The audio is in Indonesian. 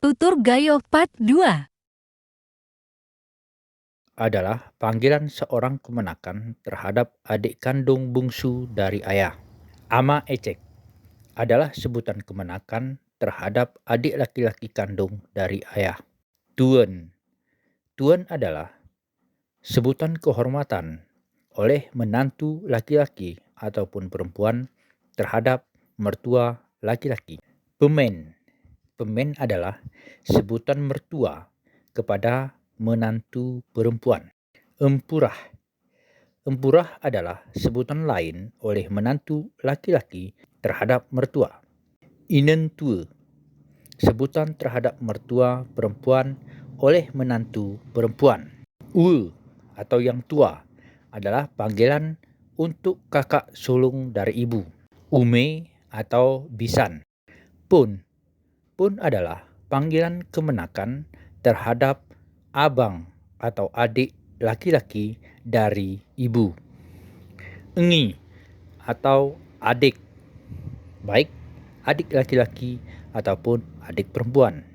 Tutur Gayo Part 2 adalah panggilan seorang kemenakan terhadap adik kandung bungsu dari ayah. Ama ecek adalah sebutan kemenakan terhadap adik laki-laki kandung dari ayah. Tuan. Tuan adalah sebutan kehormatan oleh menantu laki-laki ataupun perempuan terhadap mertua laki-laki. Pemen. Pemen adalah sebutan mertua kepada menantu perempuan. Empurah. Empurah adalah sebutan lain oleh menantu laki-laki terhadap mertua. Inentua. Sebutan terhadap mertua perempuan oleh menantu perempuan. Ue atau yang tua adalah panggilan untuk kakak sulung dari ibu. Ume atau bisan. Pun. Pun adalah panggilan kemenakan terhadap abang atau adik laki-laki dari ibu. Engi atau adik, baik adik laki-laki ataupun adik perempuan.